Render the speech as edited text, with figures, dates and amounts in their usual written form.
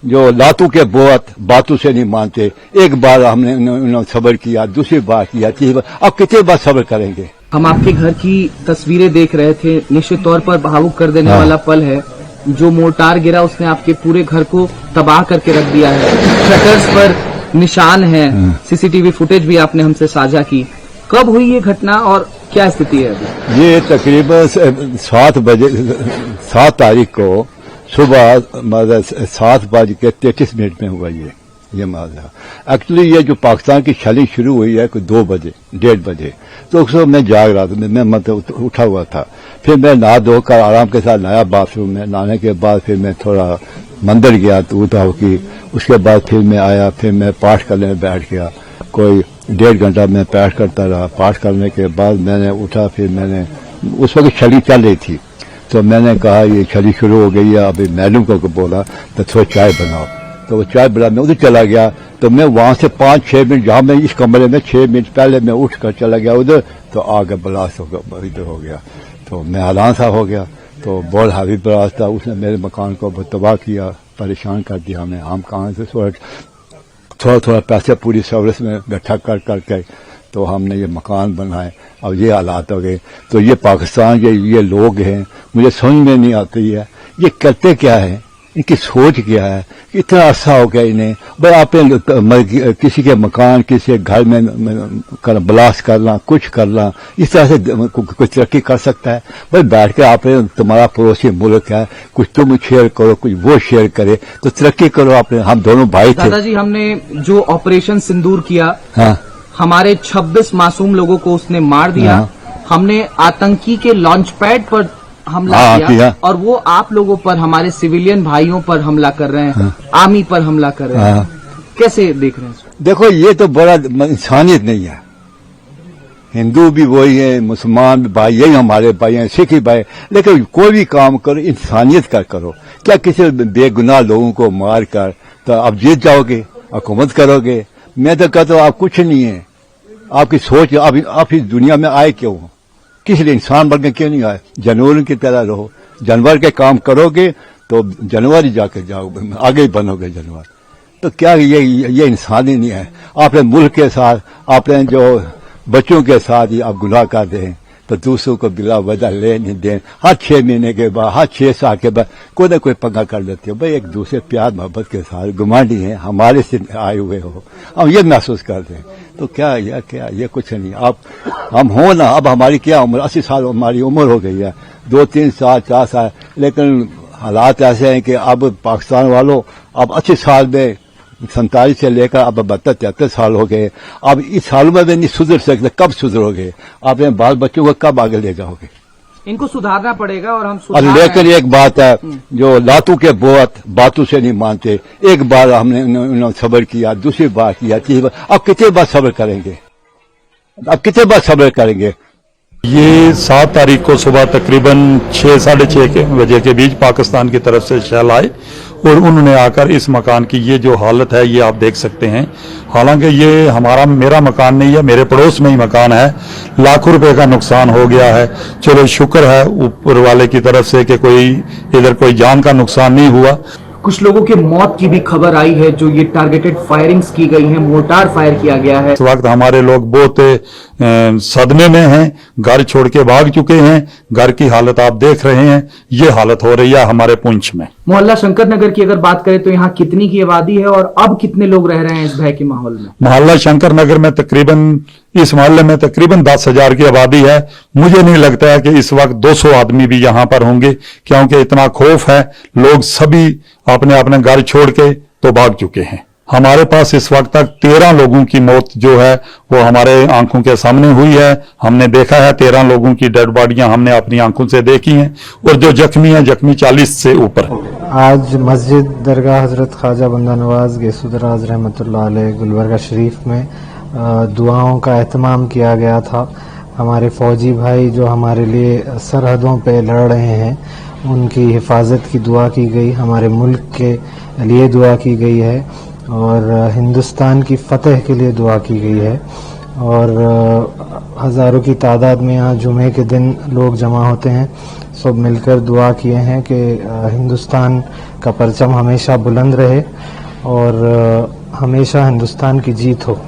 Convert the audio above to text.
जो लातू के बोअत बातों से नहीं मानते। एक बार हमने उन्होंने सब्र किया, दूसरी बार किया, तीसरी बार, अब कितने बार सब्र करेंगे। हम आपके घर की तस्वीरें देख रहे थे, निश्चित तौर पर भावुक कर देने वाला पल है। जो मोर्टार गिरा उसने आपके पूरे घर को तबाह करके रख दिया है। शटर्स पर निशान है, सीसीटीवी फुटेज भी आपने हमसे साझा की। कब हुई ये घटना और क्या स्थिति है अभी? ये तकरीबन 7 तारीख को सुबह 7:33 में हुआ ये मामला। एक्चुअली ये जो पाकिस्तान की छली शुरू हुई है कोई 2 बजे 1:30 बजे, तो उस वक्त मैं जाग रहा था, मैं मतलब उठा हुआ था। फिर मैं नहा धोकर आराम के साथ नया बाथरूम में, नहाने के बाद फिर मैं थोड़ा मंदिर गया तो उठा की, उसके बाद फिर मैं आया, फिर मैं पाठ करने बैठ गया। कोई 1.5 घंटा मैं पाठ करता रहा। पाठ करने के बाद मैंने उठा, फिर मैंने उस वक्त छली चल रही थी, तो मैंने कहा ये छली शुरू हो गई है। अभी मैडम को बोला तो थोड़ा चाय बनाओ, तो वो चाय बना, मैं उधर चला गया। तो मैं वहां से 5-6 मिनट, जहां मैं इस कमरे में 6 मिनट पहले मैं उठ कर चला गया उधर, तो आगे ब्लास्ट इधर हो गया। तो मैं हैरान सा हो गया। तो बहुत हावी ब्लास्ट था, उसने मेरे मकान को तबाह किया, परेशान कर दिया हमें। हम कहाँ से थोड़ा पैसे पूरी सर्विस में इकट्ठा कर करके तो हमने ये मकान बनाए। अब ये हालात हो गए। तो ये पाकिस्तान ये लोग हैं, मुझे समझ में नहीं आती है ये करते क्या है, इनकी सोच क्या है, इतना अच्छा हो गया इन्हें। भाई आपने किसी के मकान, किसी के घर में ब्लास्ट करना, कुछ करना, इस तरह से कोई तरक्की कर सकता है? भाई बैठ के आपने, तुम्हारा पड़ोसी मुल्क है, कुछ तुम शेयर करो, कुछ वो शेयर करे, तो तरक्की करो। आपने, हम दोनों भाई थे। दादाजी, हमने जो ऑपरेशन सिंदूर किया, हाँ, हमारे 26 मासूम लोगों को उसने मार दिया। हाँ। हमने आतंकी के लॉन्च पैड पर हमला किया और वो आप लोगों पर, हमारे सिविलियन भाइयों पर हमला कर रहे हैं, आर्मी पर हमला कर रहे हैं। कैसे देख रहे हैं इसको? देखो ये तो बड़ा इंसानियत नहीं है। हिंदू भी वही है, मुसलमान भी भाई, यही हमारे भाई हैं, सिख भाई, लेकिन कोई भी काम करो इंसानियत का करो। क्या किसी बेगुनाह लोगों को मार कर तो आप जीत जाओगे, हुकूमत करोगे? मैं तो कहता हूँ आप कुछ नहीं है। आपकी सोच, आप इस दुनिया में आए क्यों? किस लिए इंसान बन के क्यों नहीं आए? जानवरों की तरह रहो। जानवर के काम करोगे तो जानवर ही जाके जाओगे, आगे ही बनोगे जानवर। तो क्या ये इंसान ही नहीं है? आपने मुल्क के साथ, आपने जो बच्चों के साथ ही आप गुनाह कर दें, तो दूसरों को बिला वजह ले नहीं दें। हर 6 महीने के बाद, हर 6 साल के बाद कोई ना कोई पंगा कर लेते हो। भाई एक दूसरे प्यार मोहब्बत के साथ गुमांडी हैं, हमारे से आए हुए हो, हम ये महसूस करते हैं। तो क्या ये कुछ नहीं। आप हम हो ना, अब हमारी क्या उम्र, 80 साल हमारी उम्र हो गई है, 2-3 साल 4 साल, लेकिन हालात ऐसे हैं कि अब पाकिस्तान वालों, अब 80 साल में 47 से लेकर अब 72-73 साल हो गए। अब इस सालों में भी नहीं सुधर सकते। कब सुधरोगे? आप अपने बाल बच्चों को कब आगे ले जाओगे? इनको सुधारना पड़ेगा और हम और लेकिन एक बात है, जो लातू के बोअत बातों से नहीं मानते। एक बार हमने उन्होंने सब्र किया, दूसरी बार किया, तीसरी बार, अब कितने बार सब्र करेंगे? अब कितने बार सब्र करेंगे? ये 7 तारीख को सुबह तकरीबन 6-6:30 बजे के बीच पाकिस्तान की तरफ से शैल आए और उन्होंने आकर इस मकान की ये जो हालत है ये आप देख सकते हैं। हालांकि ये मेरा मकान नहीं है, मेरे पड़ोस में ही मकान है। लाखों रुपए का नुकसान हो गया है। चलो शुक्र है ऊपर वाले की तरफ से कि इधर कोई जान का नुकसान नहीं हुआ। कुछ लोगों की मौत की भी खबर आई है, जो ये टारगेटेड फायरिंग्स की गई है, मोर्टार फायर किया गया है। इस वक्त हमारे लोग बहुत सदमे में हैं, घर छोड़ के भाग चुके हैं। घर की हालत आप देख रहे हैं, ये हालत हो रही है हमारे पुंछ में। मोहल्ला शंकर नगर की अगर बात करें तो यहाँ कितनी की आबादी है और अब कितने लोग रह रहे हैं इस भय के माहौल में? मोहल्ला शंकर नगर में इस मोहल्ले में तकरीबन 10,000 की आबादी है। मुझे नहीं लगता है कि इस वक्त 200 आदमी भी यहाँ पर होंगे, क्योंकि इतना खौफ है। लोग सभी अपने अपने घर छोड़ के तो भाग चुके हैं। हमारे पास इस वक्त तक 13 लोगों की मौत जो है वो हमारे आंखों के सामने हुई है। हमने देखा है 13 लोगों की डेड बॉडियां हमने अपनी आंखों से देखी हैं, और जो जख्मी हैं, जख्मी 40 से ऊपर। आज मस्जिद दरगाह हजरत ख्वाजा बंदा नवाज गैसुदराज रहमतुल्लाह अलैह गुलबर्गा शरीफ में दुआओं का एहतमाम किया गया था। हमारे फौजी भाई जो हमारे लिए सरहदों पे लड़ रहे हैं, उनकी हिफाजत की दुआ की गई, हमारे मुल्क के लिए दुआ की गई है और हिंदुस्तान की फतह के लिए दुआ की गई है। और हज़ारों की तादाद में यहाँ जुमे के दिन लोग जमा होते हैं। सब मिलकर दुआ किए हैं कि हिंदुस्तान का परचम हमेशा बुलंद रहे और हमेशा हिंदुस्तान की जीत हो।